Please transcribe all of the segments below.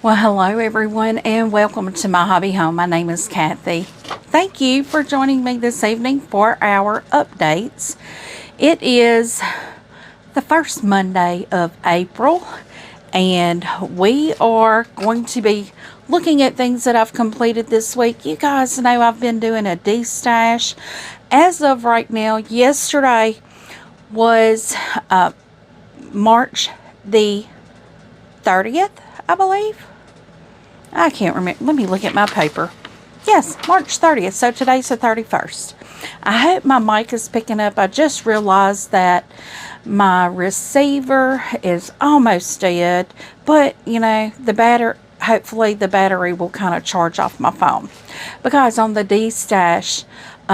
Well, hello everyone and welcome to my hobby home. My name is Cathy. Thank you for joining me this evening for our updates. It is the first Monday of April and we are going to be looking at things that I've completed this week. You guys know I've been doing a de-stash. As of right now, yesterday was March the 30th, I believe. I can't remember. Let me look at my paper. Yes, March 30th. So today's the 31st. I hope my mic is picking up. I just realized that my receiver is almost dead. But, you know, hopefully the battery will kind of charge off my phone. Because on the D-Stash,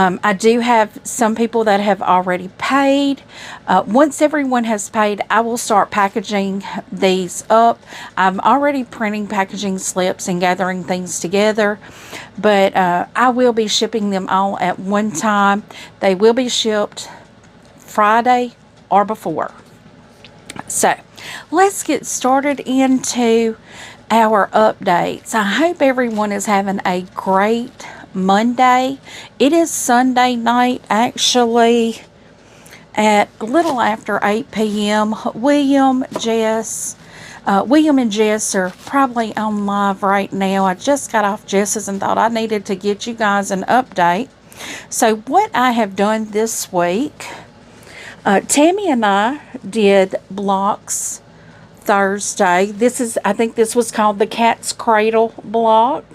I do have some people that have already paid. Once everyone has paid, I will start packaging these up. I'm already printing packaging slips and gathering things together, but I will be shipping them all at one time. They will be shipped Friday or before. So let's get started into our updates. I hope everyone is having a great Monday. It is Sunday night, actually, at a little after 8 p.m. William and Jess are probably on live right now. I just got off Jess's and thought I needed to get you guys an update. So what I have done this week, Tammy and I did blocks Thursday. I think this was called the Cat's Cradle block.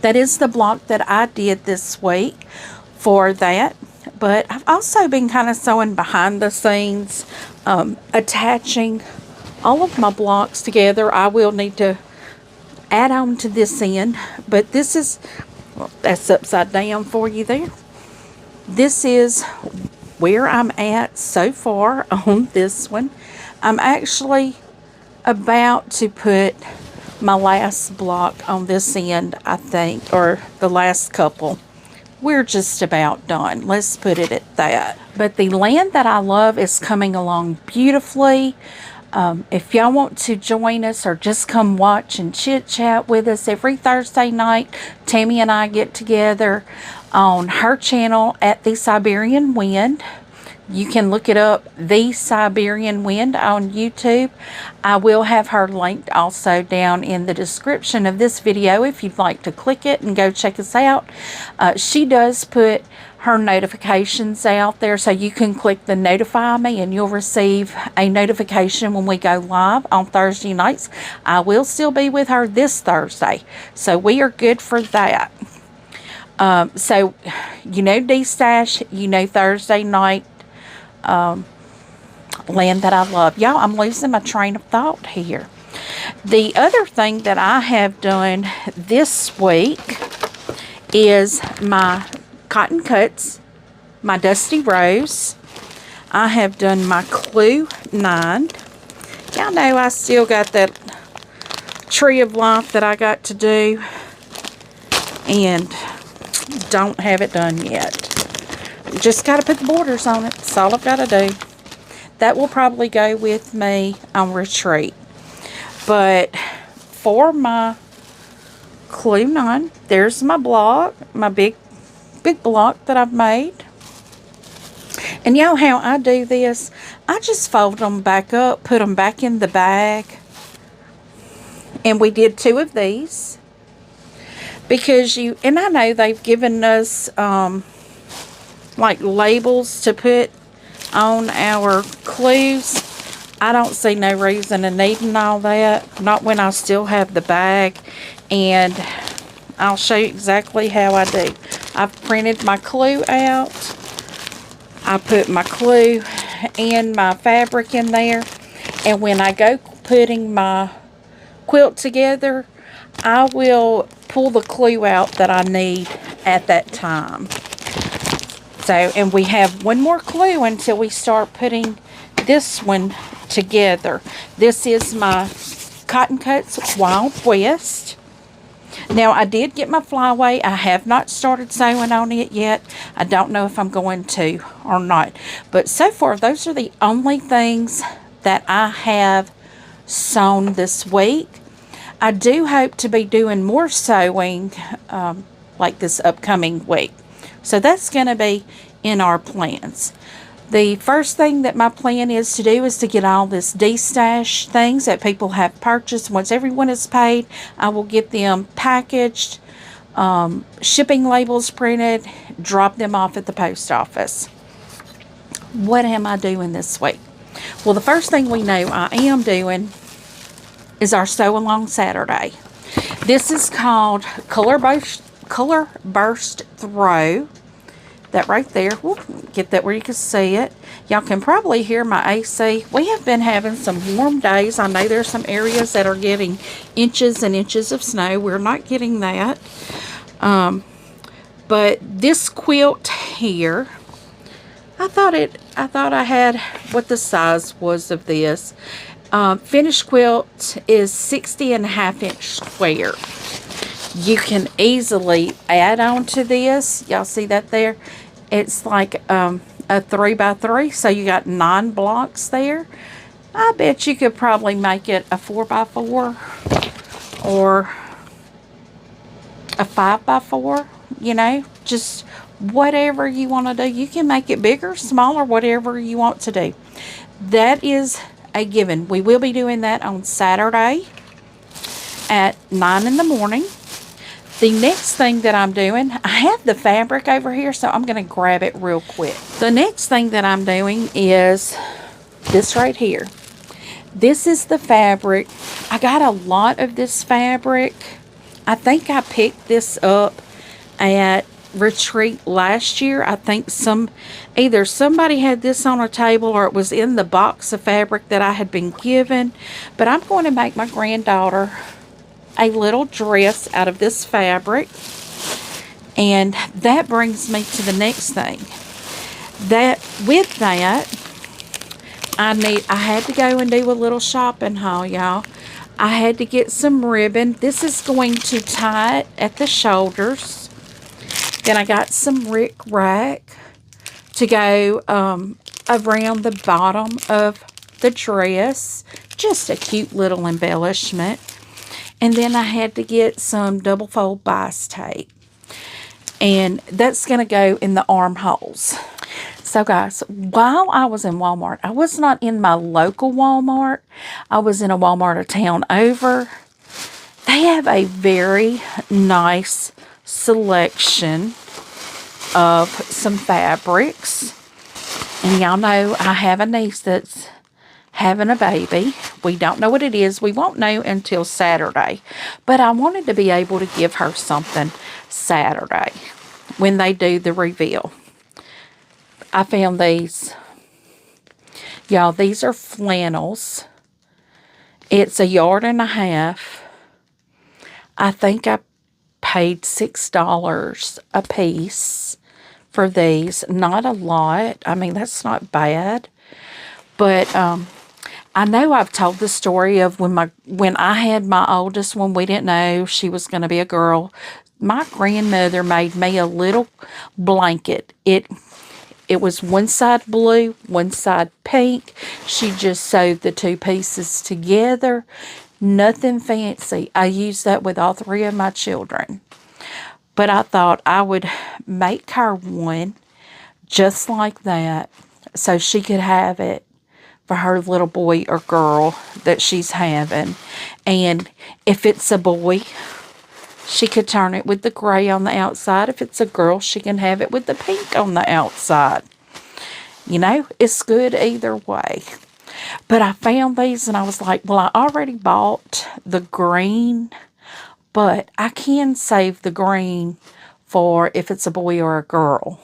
That is the block that I did this week for that. But I've also been kind of sewing behind the scenes, attaching all of my blocks together. I will need to add on to this end. But this is, well, that's upside down for you there. This is where I'm at so far on this one. I'm actually about to put my last block on this end, I think, or the last couple. We're just about done. Let's put it at that. But the land that I love is coming along beautifully. If y'all want to join us or just come watch and chit chat with us every Thursday night, Tammy and I get together on her channel at The Siberian Wind. You can look it up, The Siberian Wind, on YouTube. I will have her linked also down in the description of this video if you'd like to click it and go check us out. She does put her notifications out there, so you can click the notify me and you'll receive a notification when we go live on Thursday nights. I will still be with her this Thursday, so we are good for that. So, you know, D-Stash, you know, Thursday night, land that I love. Y'all, I'm losing my train of thought here. The other thing that I have done this week is my cotton cuts, my Dusty Rose. I have done my Clue 9. Y'all know I still got that Tree of Life that I got to do and don't have it done yet. Just got to put the borders on it. That's all I've got to do. That will probably go with me on retreat. But for my Clue 9, there's my block, my big block that I've made. And you know how I do this? I just fold them back up, put them back in the bag. And we did 2 of these. Because and I know they've given us like labels to put on our clues. I don't see no reason in needing all that, not when I still have the bag. And I'll show you exactly how I do. I've printed my clue out. I put my clue and my fabric in there, and when I go putting my quilt together, I will pull the clue out that I need at that time. So, and we have one more clue until we start putting this one together. This is my Cotton Cuts Wild West. Now, I did get my flyaway. I have not started sewing on it yet. I don't know if I'm going to or not. But so far, those are the only things that I have sewn this week. I do hope to be doing more sewing like this upcoming week. So that's going to be in our plans. The first thing that my plan is to do is to get all this de-stash things that people have purchased. Once everyone is paid, I will get them packaged, shipping labels printed, drop them off at the post office. What am I doing this week? Well, the first thing we know I am doing is our Sew Along Saturday. This is called Color Burst Throw. That right there. Whoop, get that where you can see it. Y'all can probably hear my AC. We have been having some warm days. I know there's some areas that are getting inches and inches of snow. We're not getting that. But this quilt here, I thought I had what the size was of this. Finished quilt is 60.5 inch square. You can easily add on to this. Y'all see that there? It's like a 3x3, so you got 9 blocks there. I bet you could probably make it a 4x4 or a 5x4, you know, just whatever you want to do. You can make it bigger, smaller, whatever you want to do. That is a given. We will be doing that on Saturday at 9 in the morning. The next thing that I'm doing, I have the fabric over here, so I'm going to grab it real quick. The next thing that I'm doing is this right here. This is the fabric. I got a lot of this fabric. I think I picked this up at retreat last year. I think either somebody had this on a table or it was in the box of fabric that I had been given. But I'm going to make my granddaughter a little dress out of this fabric. And that brings me to the next thing. With that, I had to go and do a little shopping haul, y'all. I had to get some ribbon. This is going to tie it at the shoulders. Then I got some rickrack to go around the bottom of the dress. Just a cute little embellishment. And then I had to get some double fold bias tape. And that's going to go in the armholes. So guys, while I was in Walmart, I was not in my local Walmart. I was in a Walmart a town over. They have a very nice selection of some fabrics. And y'all know I have a niece that's having a baby. We don't know what it is. We won't know until Saturday. But I wanted to be able to give her something Saturday when they do the reveal. I found these. Y'all, these are flannels. It's 1.5 yards. I think I paid $6 a piece for these. Not a lot. I mean, that's not bad. But I know I've told the story of when I had my oldest one, we didn't know she was going to be a girl. My grandmother made me a little blanket. It was one side blue, one side pink. She just sewed the 2 pieces together. Nothing fancy. I used that with all 3 of my children. But I thought I would make her one just like that so she could have it for her little boy or girl that she's having. And if it's a boy, she could turn it with the gray on the outside. If it's a girl, she can have it with the pink on the outside. You know, it's good either way. But I found these and I was like, well, I already bought the green, but I can save the green for if it's a boy or a girl.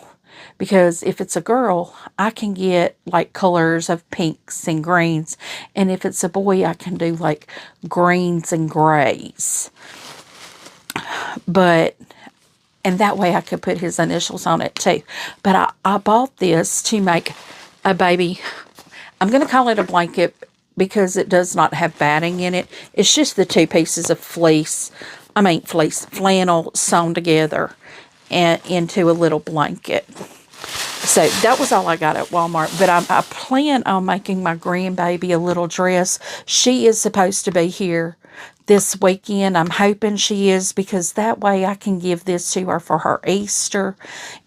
Because if it's a girl, I can get like colors of pinks and greens. And if it's a boy, I can do like greens and grays. And that way I could put his initials on it too. But I bought this to make a baby. I'm going to call it a blanket because it does not have batting in it. It's just the 2 pieces of flannel sewn together and into a little blanket. So that was all I got at Walmart. But I plan on making my grandbaby a little dress. She is supposed to be here this weekend. I'm hoping she is, because that way I can give this to her for her Easter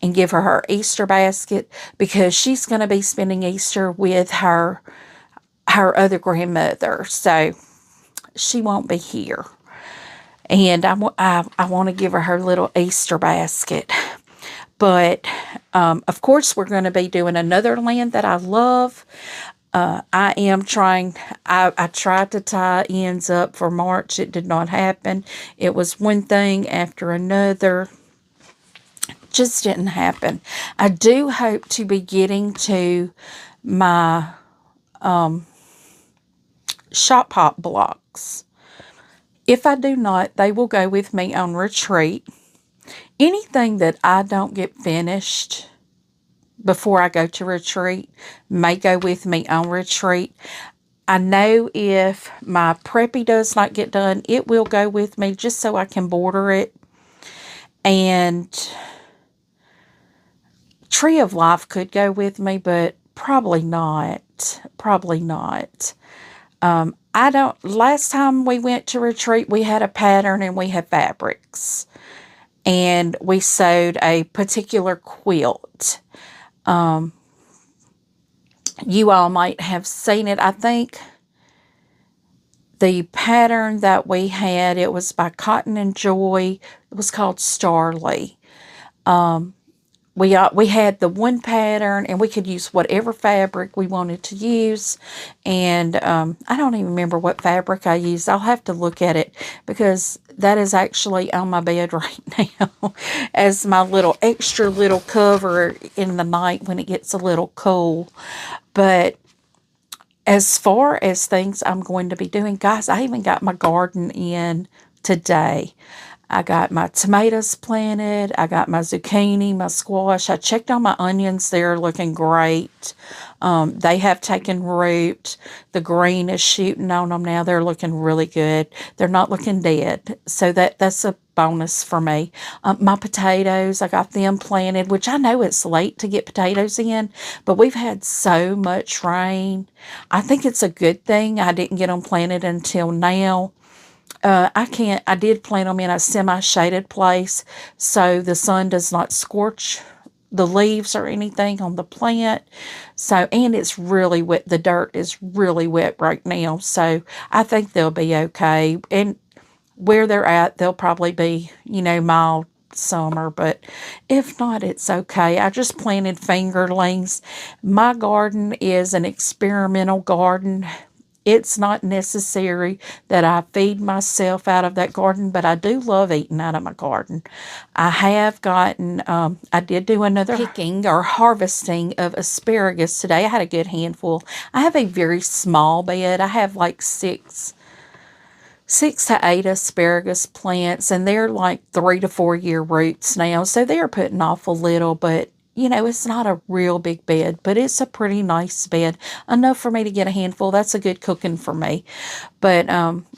and give her Easter basket, because she's going to be spending Easter with her other grandmother. So she won't be here. And I want to give her little Easter basket. But, of course, we're going to be doing another land that I love. I am trying, I tried to tie ends up for March. It did not happen. It was one thing after another. Just didn't happen. I do hope to be getting to my shop hop blocks. If I do not, they will go with me on retreat. Anything that I don't get finished before I go to retreat may go with me on retreat. I know if my preppy does not get done, it will go with me just so I can border it. And Tree of Life could go with me, but probably not. Probably not. Last time we went to retreat, we had a pattern and we had fabrics. And we sewed a particular quilt. You all might have seen it. I think the pattern that we had, it was by Cotton and Joy. It was called Starly. We had the one pattern, and we could use whatever fabric we wanted to use. And I don't even remember what fabric I used. I'll have to look at it, because that is actually on my bed right now as my little extra little cover in the night when it gets a little cool. But as far as things I'm going to be doing, guys, I even got my garden in today. I got my tomatoes planted. I got my zucchini, my squash. I checked on my onions. They're looking great. They have taken root. The green is shooting on them now. They're looking really good. They're not looking dead. So that's a bonus for me. My potatoes, I got them planted, which I know it's late to get potatoes in, but we've had so much rain. I think it's a good thing I didn't get them planted until now. I did plant them in a semi-shaded place so the sun does not scorch the leaves or anything on the plant. So, and it's really wet. The dirt is really wet right now. So I think they'll be okay. And where they're at, they'll probably be, mild summer. But if not, it's okay. I just planted fingerlings. My garden is an experimental garden. It's not necessary that I feed myself out of that garden, but I do love eating out of my garden. I have gotten, I did do another picking or harvesting of asparagus today. I had a good handful. I have a very small bed. I have like six to eight asparagus plants, and they're like 3 to 4 year roots now. So they're putting off a little, but it's not a real big bed, but it's a pretty nice bed. Enough for me to get a handful. That's a good cooking for me. But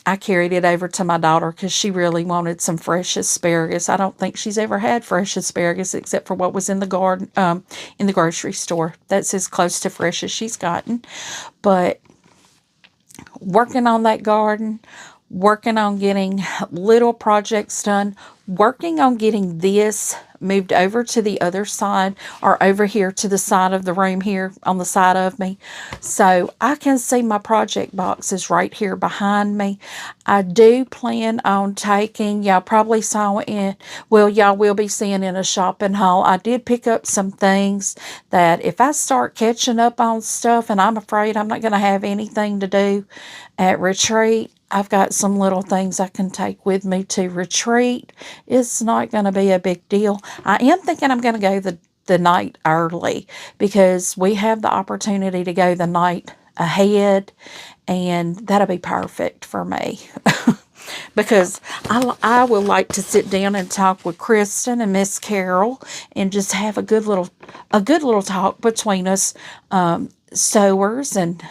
I carried it over to my daughter because she really wanted some fresh asparagus. I don't think she's ever had fresh asparagus except for what was in the garden, in the grocery store. That's as close to fresh as she's gotten. But working on that garden, working on getting little projects done, working on getting this moved over to the other side, or over here to the side of the room here on the side of me, so I can see my project boxes right here behind me. I do plan on taking, y'all probably saw y'all will be seeing in a shopping haul, I did pick up some things that if I start catching up on stuff and I'm afraid I'm not going to have anything to do at retreat, I've got some little things I can take with me to retreat. It's not going to be a big deal. I am thinking I'm going to go the night early, because we have the opportunity to go the night ahead, and that'll be perfect for me. Because I will like to sit down and talk with Kristen and Miss Carol and just have a good little talk between us, sewers and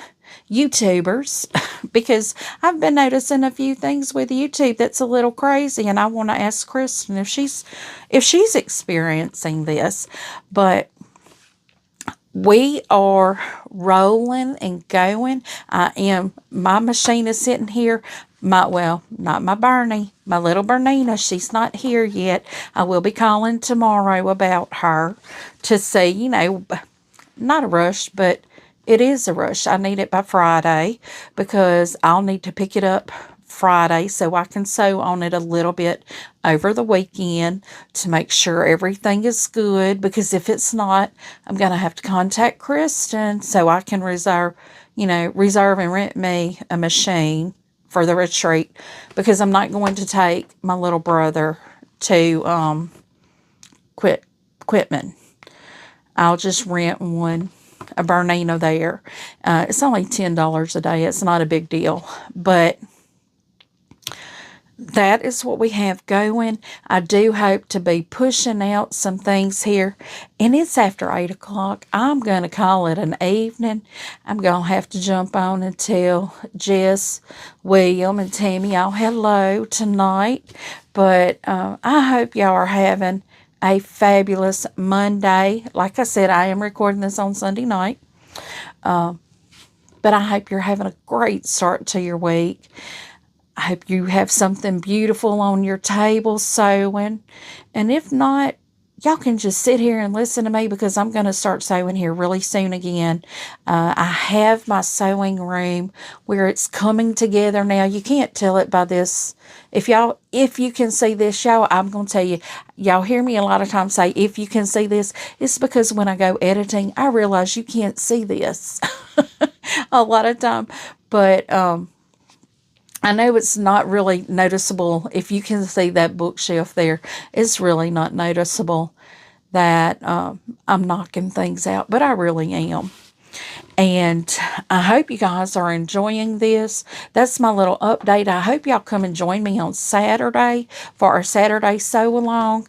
YouTubers, because I've been noticing a few things with YouTube that's a little crazy, and I want to ask Kristen if she's experiencing this. But we are rolling and going. My machine is sitting here. Well, not my Bernie, my little Bernina. She's not here yet. I will be calling tomorrow about her to see, not a rush, but it is a rush. I need it by Friday because I'll need to pick it up Friday so I can sew on it a little bit over the weekend to make sure everything is good, because if it's not, I'm going to have to contact Kristen so I can reserve and rent me a machine for the retreat, because I'm not going to take my little brother to Quitman. I'll just rent one, a Bernino there. It's only $10 a day. It's not a big deal, but that is what we have going. I do hope to be pushing out some things here. And it's after 8 o'clock. I'm going to call it an evening. I'm going to have to jump on and tell Jess, William, and Tammy all hello tonight. But I hope y'all are having a fabulous Monday. Like I said, I am recording this on Sunday night. But I hope you're having a great start to your week. I hope you have something beautiful on your table sewing. And if not, y'all can just sit here and listen to me, because I'm going to start sewing here really soon again. I have my sewing room where it's coming together now. You can't tell it by this. If you can see this, y'all, I'm going to tell you, y'all hear me a lot of times say, if you can see this, it's because when I go editing, I realize you can't see this a lot of time. But, I know it's not really noticeable. If you can see that bookshelf there, it's really not noticeable that I'm knocking things out, but I really am. And I hope you guys are enjoying this. That's my little update. I hope y'all come and join me on Saturday for our Saturday sew-along.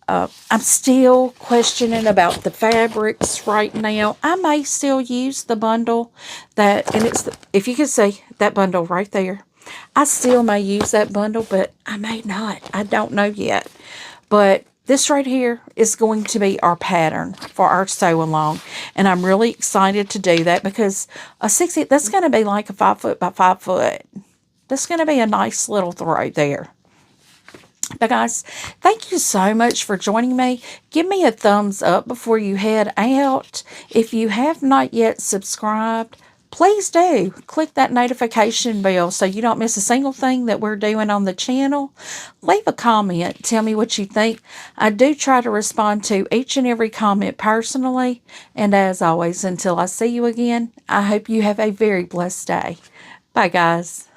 I'm still questioning about the fabrics right now. I may still use the bundle if you can see that bundle right there. I still may use that bundle, but I may not. I don't know yet. But this right here is going to be our pattern for our sew-along. And I'm really excited to do that, because that's going to be like a 5 foot by 5 foot. That's going to be a nice little throw there. But guys, thank you so much for joining me. Give me a thumbs up before you head out. If you have not yet subscribed, please do. Click that notification bell so you don't miss a single thing that we're doing on the channel. Leave a comment. Tell me what you think. I do try to respond to each and every comment personally. And as always, until I see you again, I hope you have a very blessed day. Bye, guys.